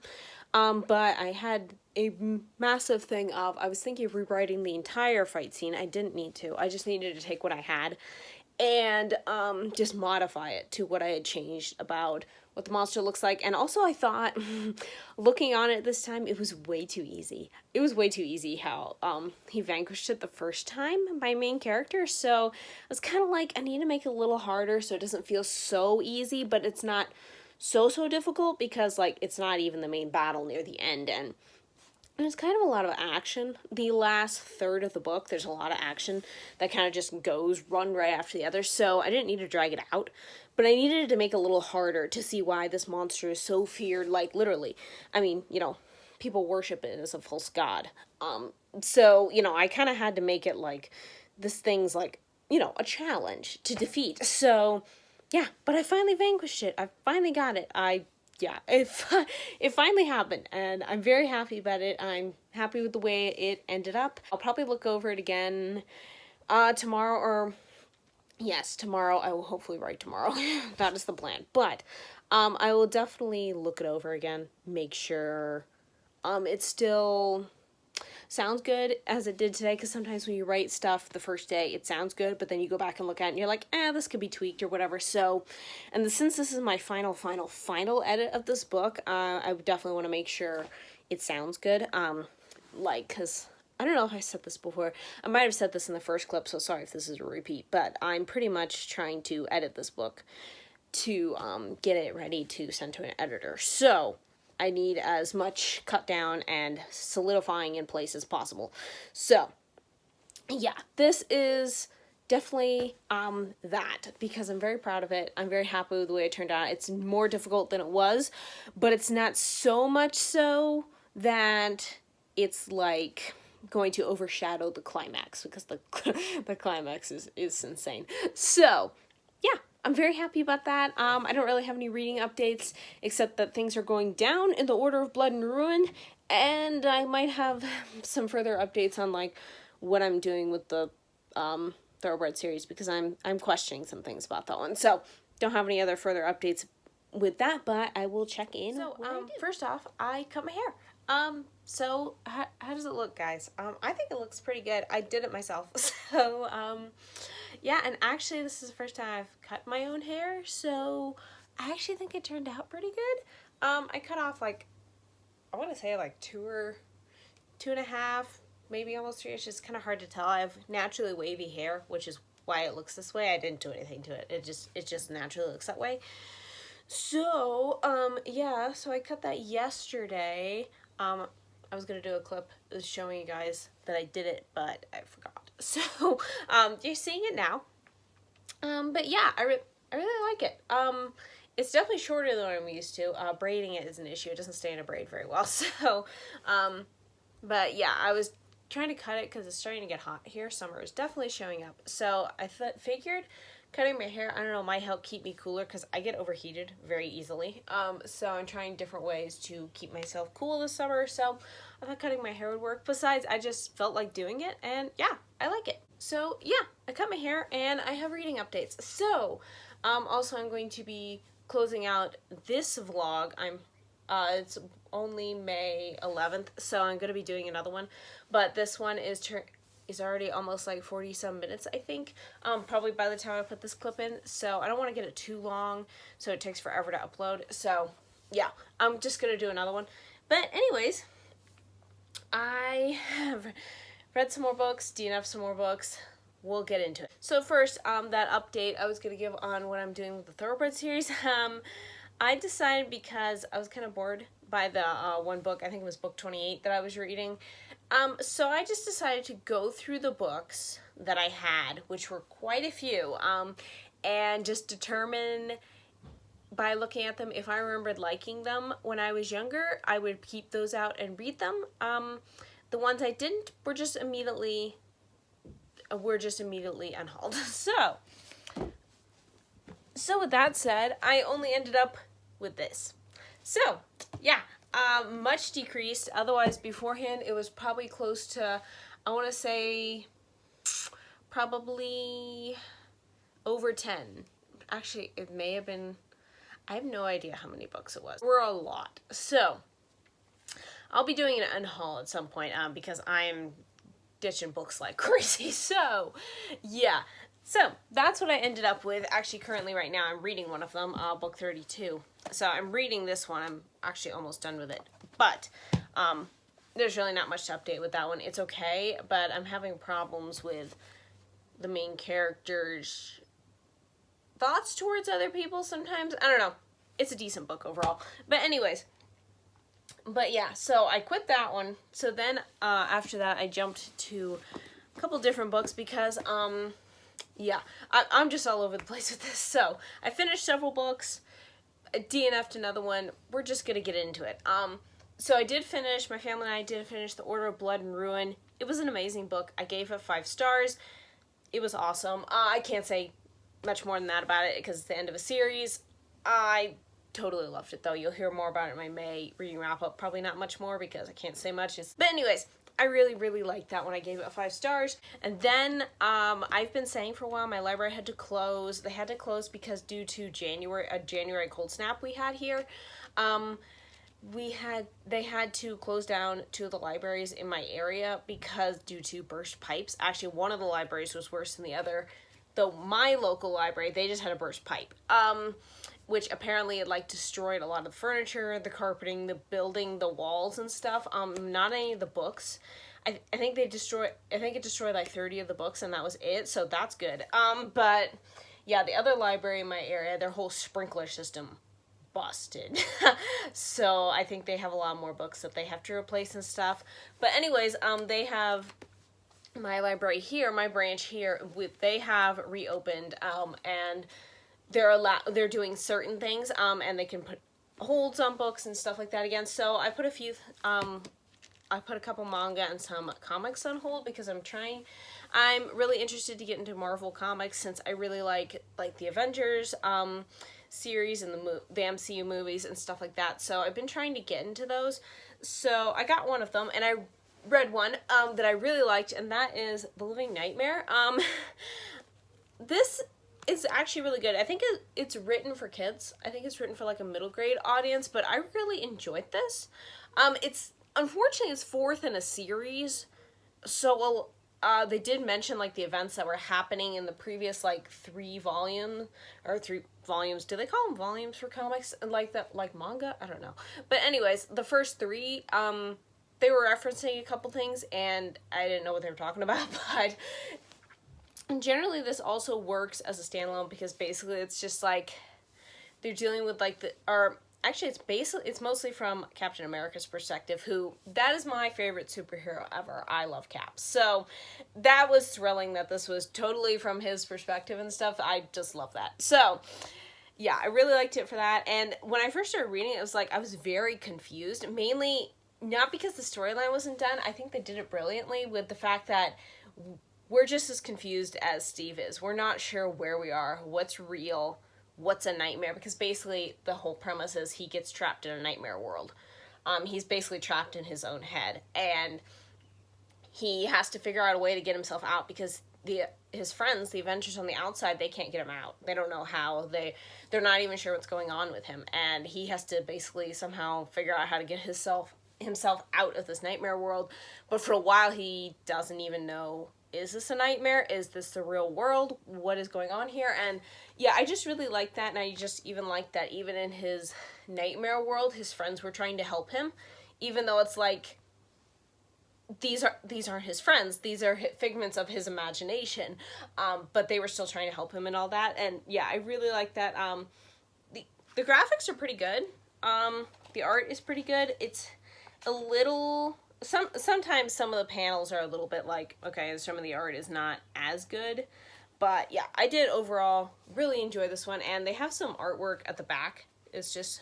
But I had a massive thing of, I was thinking of rewriting the entire fight scene. I didn't need to. I just needed to take what I had and just modify it to what I had changed about what the monster looks like. And also I thought, looking on it this time, it was way too easy. It was way too easy how he vanquished it the first time, my main character. So I was kind of like, I need to make it a little harder so it doesn't feel so easy, but it's not so difficult because like it's not even the main battle near the end, and there's kind of a lot of action. The last third of the book, there's a lot of action that kind of just goes one right after the other, so I didn't need to drag it out, but I needed to make it a little harder to see why this monster is so feared, like literally. I mean, you know, people worship it as a false god. So, you know, I kind of had to make it like this thing's like, you know, a challenge to defeat. So yeah, but I finally vanquished it. I finally got it. It finally happened, and I'm very happy about it. I'm happy with the way it ended up. I'll probably look over it again tomorrow, or yes, tomorrow. I will hopefully write tomorrow. That is the plan. But I will definitely look it over again, make sure it's still sounds good as it did today, because sometimes when you write stuff the first day, it sounds good, but then you go back and look at it and you're like, this could be tweaked or whatever. So, and since this is my final edit of this book, I definitely want to make sure it sounds good. Because I don't know if I said this before. I might have said this in the first clip, so sorry if this is a repeat, but I'm pretty much trying to edit this book to get it ready to send to an editor. So I need as much cut down and solidifying in place as possible. So, yeah, this is definitely that, because I'm very proud of it. I'm very happy with the way it turned out. It's more difficult than it was, but it's not so much so that it's like going to overshadow the climax, because the climax is insane. So, yeah, I'm very happy about that. I don't really have any reading updates, except that things are going down in the order of Blood and Ruin, and I might have some further updates on like what I'm doing with the Thoroughbred series, because I'm questioning some things about that one. So don't have any other further updates with that, but I will check in. So first off, I cut my hair. So how does it look, guys? I think it looks pretty good. I did it myself. So yeah, and actually this is the first time I've cut my own hair, so I actually think it turned out pretty good. I cut off like, I want to say like 2.5, maybe almost 3. It's just kind of hard to tell. I have naturally wavy hair, which is why it looks this way. I didn't do anything to it. It just naturally looks that way. So, yeah, so I cut that yesterday. I was going to do a clip showing you guys that I did it, but I forgot. So, you're seeing it now. But yeah, I really like it. It's definitely shorter than I'm used to. Braiding it is an issue. It doesn't stay in a braid very well. So, but yeah, I was trying to cut it because it's starting to get hot here. Summer is definitely showing up. So I figured cutting my hair, I don't know, might help keep me cooler, because I get overheated very easily. So I'm trying different ways to keep myself cool this summer. So I thought cutting my hair would work. Besides, I just felt like doing it, and yeah, I like it. So yeah, I cut my hair, and I have reading updates. So also I'm going to be closing out this vlog. It's only May 11th, so I'm going to be doing another one, but this one is already almost like 40-some minutes, I think, probably by the time I put this clip in, so I don't want to get it too long, so it takes forever to upload. So yeah, I'm just going to do another one. But anyways, I have read some more books, DNF'd some more books, we'll get into it. So first, that update I was going to give on what I'm doing with the Thoroughbred series. I decided, because I was kind of bored by the one book, I think it was book 28 that I was reading. So I just decided to go through the books that I had, which were quite a few, and just determine by looking at them if I remembered liking them when I was younger. I would keep those out and read them. The ones I didn't were just immediately unhauled. So with that said, I only ended up with this. So yeah, much decreased. Otherwise, beforehand, it was probably close to, I want to say, probably over 10. Actually, it may have been, I have no idea how many books it was. We're a lot. So I'll be doing an unhaul at some point, because I'm ditching books like crazy. So yeah, so that's what I ended up with. Actually, currently right now I'm reading one of them, book 32. So I'm reading this one. I'm actually almost done with it, but there's really not much to update with that one. It's okay, but I'm having problems with the main character's thoughts towards other people sometimes. I don't know. It's a decent book overall. But anyways, but yeah, so I quit that one. So then after that, I jumped to a couple different books because, yeah, I'm just all over the place with this. So I finished several books, DNF'd another one. We're just going to get into it. So I did finish, my family and I did finish The Order of Blood and Ruin. It was an amazing book. I gave it 5 stars. It was awesome. I can't say much more than that about it because it's the end of a series. I totally loved it, though. You'll hear more about it in my May reading wrap-up. Probably not much more because I can't say much. But anyways, I really, really liked that one. I gave it 5 stars. And then I've been saying for a while my library had to close. They had to close because due to a January cold snap we had here, they had to close down 2 of the libraries in my area because due to burst pipes. Actually, one of the libraries was worse than the other. Though my local library, they just had a burst pipe, which apparently it like destroyed a lot of the furniture, the carpeting, the building, the walls and stuff. Not any of the books. I think it destroyed like 30 of the books, and that was it. So that's good. But yeah, the other library in my area, their whole sprinkler system busted. So I think they have a lot more books that they have to replace and stuff. But anyways, they have my library here, my branch here, they have reopened, and they're doing certain things, and they can put holds on books and stuff like that again. So I put a couple manga and some comics on hold because I'm really interested to get into Marvel comics since I really like the Avengers series and the MCU movies and stuff like that. So I've been trying to get into those. So I got one of them, and I read one that I really liked, and that is The Living Nightmare. This is actually really good. I think it's written for kids. I think it's written for like a middle grade audience, but I really enjoyed this. Unfortunately it's 4th in a series, so they did mention like the events that were happening in the previous like 3 volumes. Do they call them volumes for comics like that, like manga? I don't know. But anyways, the first 3 they were referencing a couple things, and I didn't know what they were talking about, but generally this also works as a standalone because basically it's just like they're dealing with like actually it's mostly from Captain America's perspective, that is my favorite superhero ever. I love Cap. So that was thrilling that this was totally from his perspective and stuff. I just love that. So yeah, I really liked it for that. And when I first started reading it, it was like I was very confused, mainly not because the storyline wasn't done. I think they did it brilliantly with the fact that we're just as confused as Steve is. We're not sure where we are, what's real, what's a nightmare, because basically the whole premise is he gets trapped in a nightmare world. He's basically trapped in his own head, and he has to figure out a way to get himself out because his friends, the Avengers on the outside, they can't get him out. They don't know how. They're not even sure what's going on with him, and he has to basically somehow figure out how to get himself out of this nightmare world. But for a while he doesn't even know, is this a nightmare? Is this the real world? What is going on here? And yeah, I just really liked that, and I just even liked that even in his nightmare world, his friends were trying to help him, even though it's like these aren't his friends. These are figments of his imagination. But they were still trying to help him and all that. And yeah, I really like that. The graphics are pretty good. The art is pretty good. It's a little... Sometimes some of the panels are a little bit like, okay, some of the art is not as good. But yeah, I did overall really enjoy this one. And they have some artwork at the back. It's just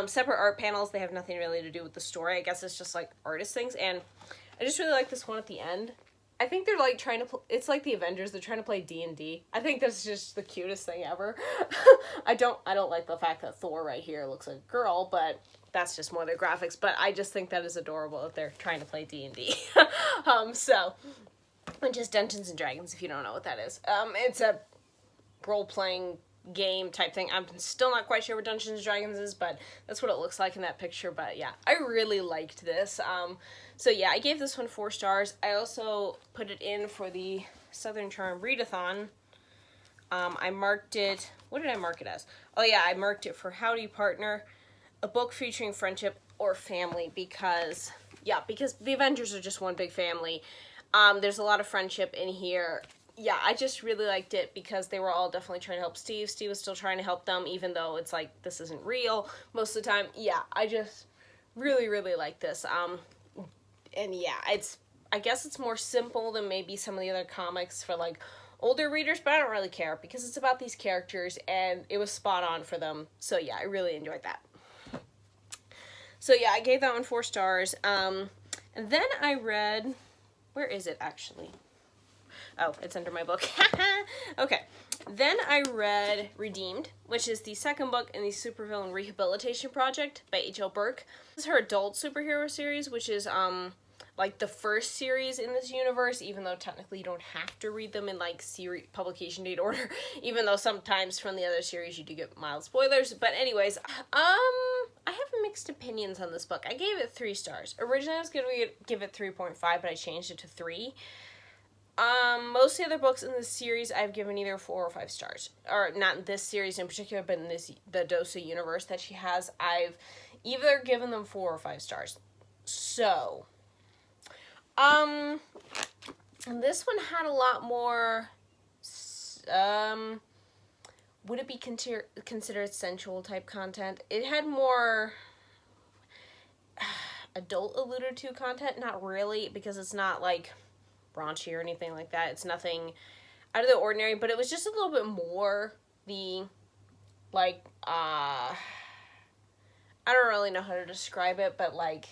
separate art panels. They have nothing really to do with the story. I guess it's just like artist things. And I just really like this one at the end. I think they're like trying to it's like the Avengers. They're trying to play D&D. I think that's just the cutest thing ever. I don't like the fact that Thor right here looks like a girl, but that's just more their graphics. But I just think that is adorable that they're trying to play D&D. So, and just Dungeons and Dragons, if you don't know what that is. It's a role-playing game type thing. I'm still not quite sure what Dungeons and Dragons is, but that's what it looks like in that picture. But yeah, I really liked this. So yeah, I gave this one 4 stars. I also put it in for the Southern Charm Readathon. I marked it, what did I mark it as? Oh yeah, I marked it for Howdy Partner, a book featuring friendship or family, because the Avengers are just one big family. There's a lot of friendship in here. Yeah, I just really liked it because they were all definitely trying to help Steve. Steve was still trying to help them, even though it's like, this isn't real most of the time. Yeah, I just really, really like this. And yeah, I guess it's more simple than maybe some of the other comics for like older readers, but I don't really care because it's about these characters and it was spot on for them. So yeah, I really enjoyed that. So yeah, I gave that one 4 stars. And then I read, where is it actually? Oh, it's under my book. Okay. Then I read Redeemed, which is the second book in the Supervillain Rehabilitation Project by H.L. Burke. This is her adult superhero series, which is like the first series in this universe, even though technically you don't have to read them in like publication date order, even though sometimes from the other series you do get mild spoilers. But anyways, I have mixed opinions on this book. I gave it 3 stars. Originally I was going to give it 3.5, but I changed it to 3. Most of the other books in this series I've given either 4 or 5 stars. Or not in this series in particular, but in the Dosa universe that she has, I've either given them 4 or 5 stars. So, and this one had a lot more, would it be considered sensual type content? It had more adult alluded to content, not really, because it's not like raunchy or anything like that. It's nothing out of the ordinary, but it was just a little bit more the, like, I don't really know how to describe it, but like,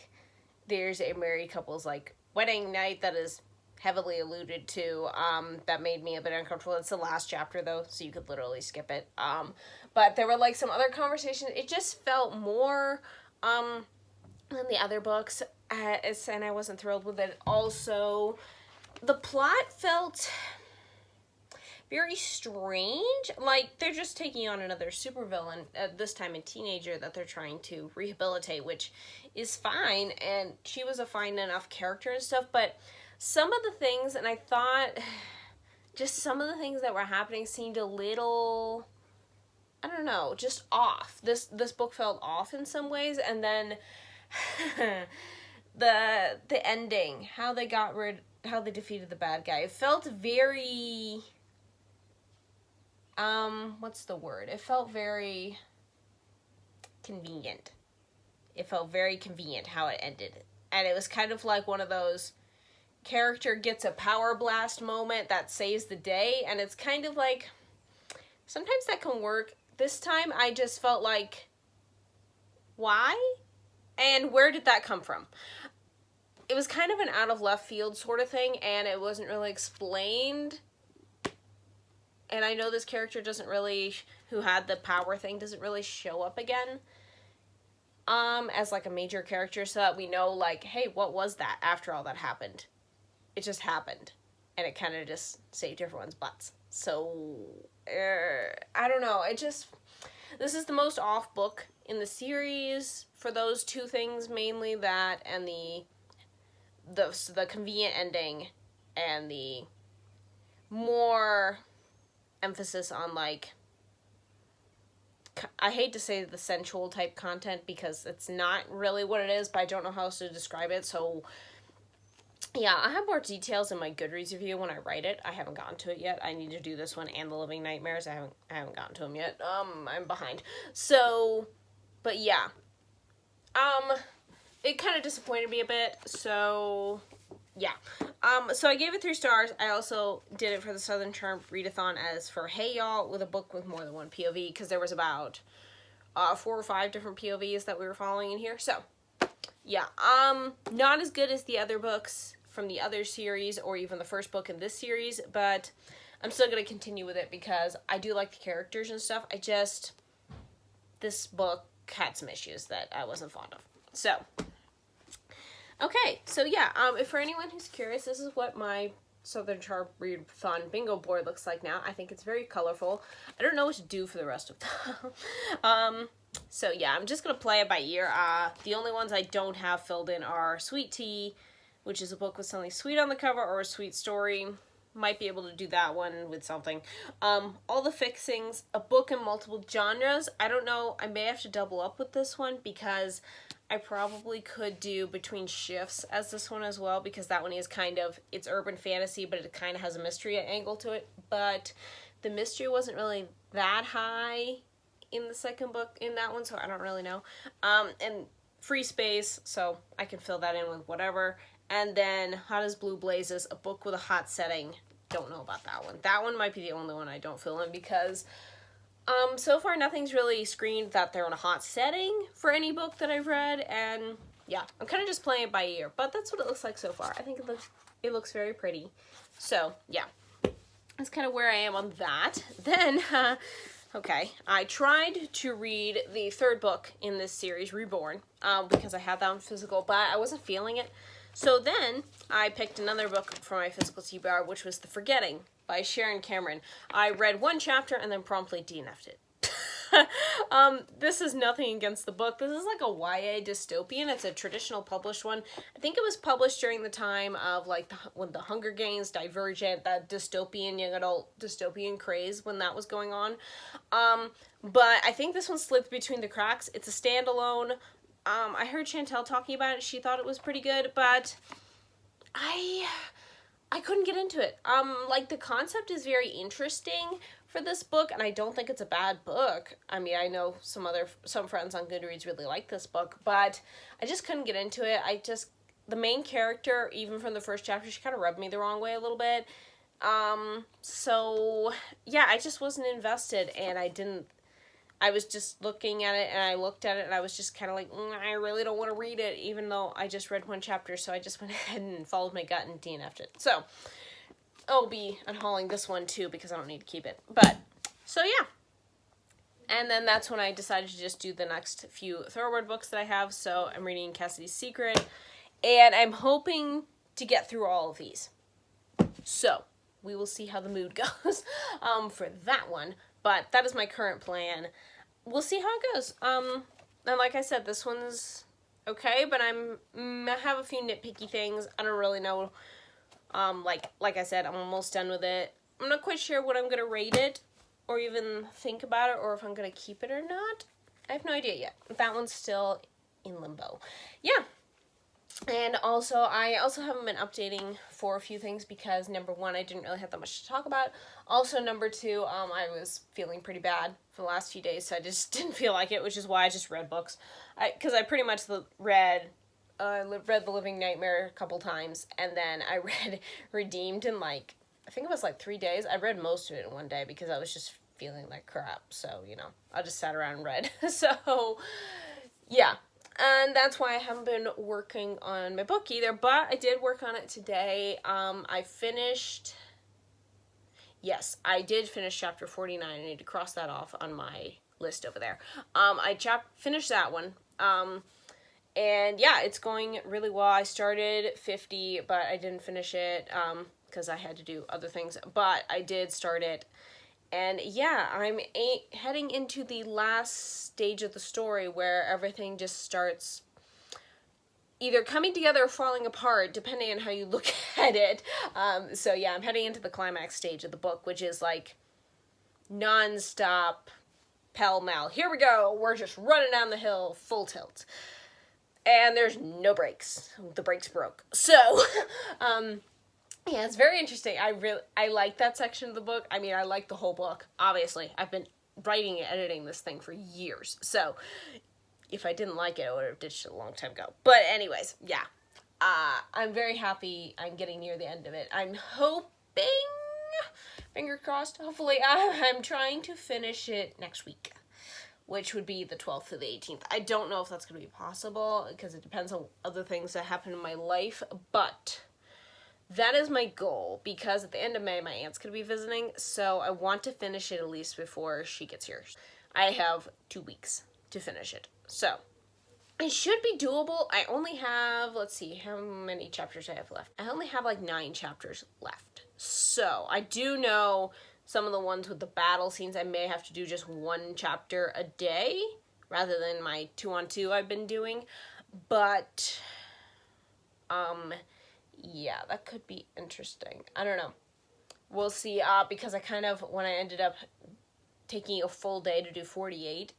there's a married couple's like wedding night that is heavily alluded to, that made me a bit uncomfortable. It's the last chapter though, so you could literally skip it. But there were like some other conversations. It just felt more, than the other books, and I wasn't thrilled with it. Also, the plot felt very strange. Like, they're just taking on another supervillain, this time a teenager that they're trying to rehabilitate, which is fine, and she was a fine enough character and stuff, but some of the things, and I thought, just some of the things that were happening seemed a little, I don't know, just off. This book felt off in some ways, and then the ending, how they defeated the bad guy. It felt very, what's the word? It felt very convenient. It felt very convenient how it ended. And it was kind of like one of those character gets a power blast moment that saves the day. And it's kind of like, sometimes that can work. This time I just felt like, why? And where did that come from? It was kind of an out of left field sort of thing, and it wasn't really explained. And I know this character doesn't really, who had the power thing, doesn't really show up again, as like a major character, so that we know, like, hey, what was that after all that happened? It just happened, and it kind of just saved everyone's butts. So, I don't know, this is the most off book in the series for those 2 things, mainly that and the convenient ending and the more emphasis on, like, I hate to say the sensual type content because it's not really what it is, but I don't know how else to describe it, so yeah, I have more details in my Goodreads review when I write it. I haven't gotten to it yet. I need to do this one and The Living Nightmares. I haven't gotten to them yet. I'm behind. So, but yeah. It kind of disappointed me a bit. So, yeah. So I gave it 3 stars. I also did it for the Southern Charm Readathon as for Hey Y'all, with a book with more than one POV, because there was about 4 or 5 different POVs that we were following in here. So, yeah. Not as good as the other books from the other series, or even the first book in this series, but I'm still going to continue with it because I do like the characters and stuff. This book had some issues that I wasn't fond of. So, okay, so yeah, if for anyone who's curious, this is what my Southern Charm Readathon bingo board looks like now. I think it's very colorful. I don't know what to do for the rest of them. So yeah, I'm just going to play it by ear. The only ones I don't have filled in are Sweet Tea, which is a book with something sweet on the cover, or a sweet story. Might be able to do that one with something. All the Fixings, a book in multiple genres. I don't know, I may have to double up with this one because I probably could do Between Shifts as this one as well, because that one is kind of, it's urban fantasy, but it kind of has a mystery angle to it. But the mystery wasn't really that high in the second book in that one, so I don't really know. And Free Space, so I can fill that in with whatever. And then Hot as Blue Blazes, a book with a hot setting. Don't know about that one. That one might be the only one I don't fill in because so far nothing's really screamed that they're in a hot setting for any book that I've read. And yeah, I'm kind of just playing it by ear, but that's what it looks like so far. I think it looks very pretty. So yeah, that's kind of where I am on that. Then, okay, I tried to read the 3rd book in this series, Reborn, because I had that on physical, but I wasn't feeling it. So then I picked another book for my physical TBR, which was The Forgetting by Sharon Cameron. I read 1 chapter and then promptly DNF'd it. This is nothing against the book. This is like a YA dystopian. It's a traditional published one. I think it was published during the time of like when the Hunger Games, Divergent, that dystopian, young adult dystopian craze when that was going on. But I think this one slipped between the cracks. It's a standalone. I heard Chantel talking about it. She thought it was pretty good, but I couldn't get into it. Like, the concept is very interesting for this book, and I don't think it's a bad book. I mean, I know some friends on Goodreads really like this book, but I just couldn't get into it. The main character, even from the first chapter, she kind of rubbed me the wrong way a little bit. So yeah, I just wasn't invested, and I was just looking at it, and I looked at it, and I was just kind of like, I really don't want to read it, even though I just read 1 chapter, so I just went ahead and followed my gut and DNF'd it. So, I'll be unhauling this one, too, because I don't need to keep it. But, so yeah. And then that's when I decided to just do the next few Thoroughbred books that I have, so I'm reading Cassidy's Secret, and I'm hoping to get through all of these. So, we will see how the mood goes for that one. But that is my current plan. We'll see how it goes. And like I said, this one's okay, but I have a few nitpicky things. I don't really know. Like I said, I'm almost done with it. I'm not quite sure what I'm going to rate it, or even think about it, or if I'm going to keep it or not. I have no idea yet. That one's still in limbo. Yeah. And also, I haven't been updating for a few things because, number 1, I didn't really have that much to talk about. Also, number 2, I was feeling pretty bad for the last few days, so I just didn't feel like it, which is why I just read books. Because I pretty much read The Living Nightmare a couple times, and then I read Redeemed in, I think it was 3 days. I read most of it in one day because I was just feeling like crap, so, I just sat around and read. So, yeah. And that's why I haven't been working on my book either, but I did work on it today. Yes, I did finish chapter 49. I need to cross that off on my list over there. I finished that one. And yeah, it's going really well. I started 50, but I didn't finish it, because I had to do other things, but I did start it. And yeah, I'm heading into the last stage of the story where everything just starts either coming together or falling apart, depending on how you look at it. So yeah, I'm heading into the climax stage of the book, which is non-stop, pell-mell. Here we go, we're just running down the hill, full tilt. and there's no brakes. The brakes broke. So, yeah, it's very interesting. I like that section of the book. I mean, I like the whole book. Obviously, I've been writing and editing this thing for years. So, if I didn't like it, I would have ditched it a long time ago. But anyways, yeah. I'm very happy I'm getting near the end of it. I'm hoping, finger crossed, hopefully, I'm trying to finish it next week, which would be the 12th to the 18th. I don't know if that's going to be possible, because it depends on other things that happen in my life, but that is my goal, because at the end of May, my aunt's going to be visiting, so I want to finish it at least before she gets here. I have 2 weeks to finish it, so it should be doable. I only have, let's see, how many chapters I have left. I only have like 9 chapters left, so I do know some of the ones with the battle scenes, I may have to do just 1 chapter a day, rather than my 2-on-2 I've been doing, but, yeah, that could be interesting. I don't know. We'll see, because I kind of, when I ended up taking a full day to do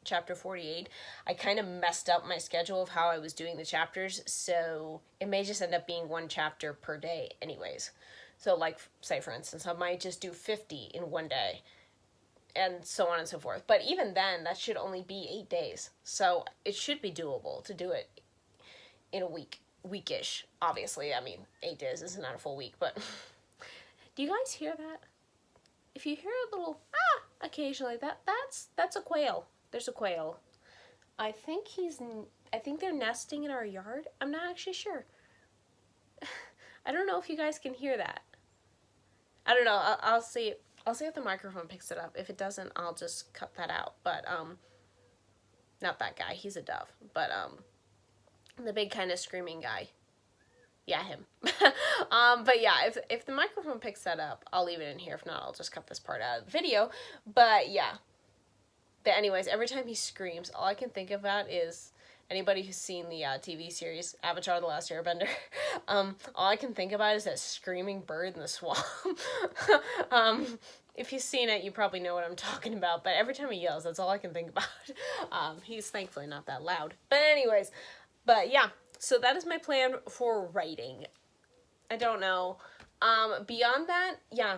chapter 48, I kind of messed up my schedule of how I was doing the chapters, so it may just end up being 1 chapter per day anyways. So, like, say, for instance, I might just do 50 in 1 day, and so on and so forth. But even then, that should only be 8 days. So, it should be doable to do it in a weekish. Obviously, I mean, 8 days is not a full week, but do you guys hear that? If you hear a little, occasionally, that's a quail. There's a quail. I think they're nesting in our yard. I'm not actually sure. I don't know if you guys can hear that. I don't know. I'll see. I'll see if the microphone picks it up. If it doesn't, I'll just cut that out. But not that guy. He's a dove. But the big kind of screaming guy. Yeah, him. But yeah, if the microphone picks that up, I'll leave it in here. If not, I'll just cut this part out of the video. But yeah. But anyways, every time he screams, all I can think about is anybody who's seen the TV series Avatar: The Last Airbender, all I can think about is that screaming bird in the swamp. If you've seen it, you probably know what I'm talking about, but every time he yells, that's all I can think about. He's thankfully not that loud. But anyways, but yeah, so that is my plan for writing. I don't know. Beyond that, yeah,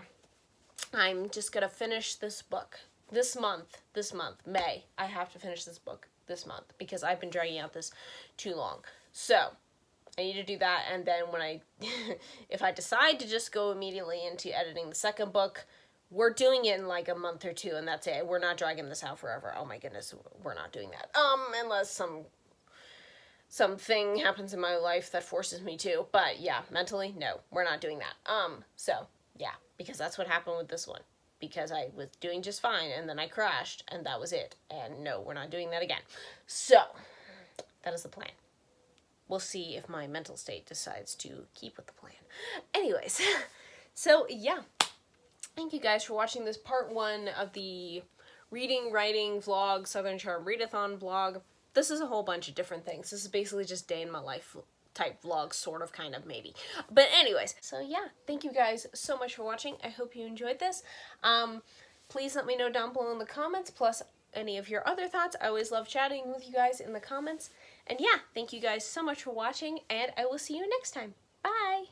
I'm just gonna finish this book. This month, May, I have to finish this book this month, because I've been dragging out this too long. So, I need to do that, and then when if I decide to just go immediately into editing the second book, we're doing it in like a month or 2, and that's it. We're not dragging this out forever. Oh my goodness, we're not doing that. Unless something happens in my life that forces me to, but yeah, mentally, no, we're not doing that. So, yeah, because that's what happened with this one. Because I was doing just fine, and then I crashed, and that was it. And no, we're not doing that again. So, that is the plan. We'll see if my mental state decides to keep with the plan. Anyways, so yeah. Thank you guys for watching this part 1 of the reading, writing, vlog, Southern Charm Readathon vlog. This is a whole bunch of different things. This is basically just day in my life type vlog, sort of, kind of, maybe. But anyways, so yeah, thank you guys so much for watching. I hope you enjoyed this. Please let me know down below in the comments, plus any of your other thoughts. I always love chatting with you guys in the comments. And yeah, thank you guys so much for watching, and I will see you next time. Bye!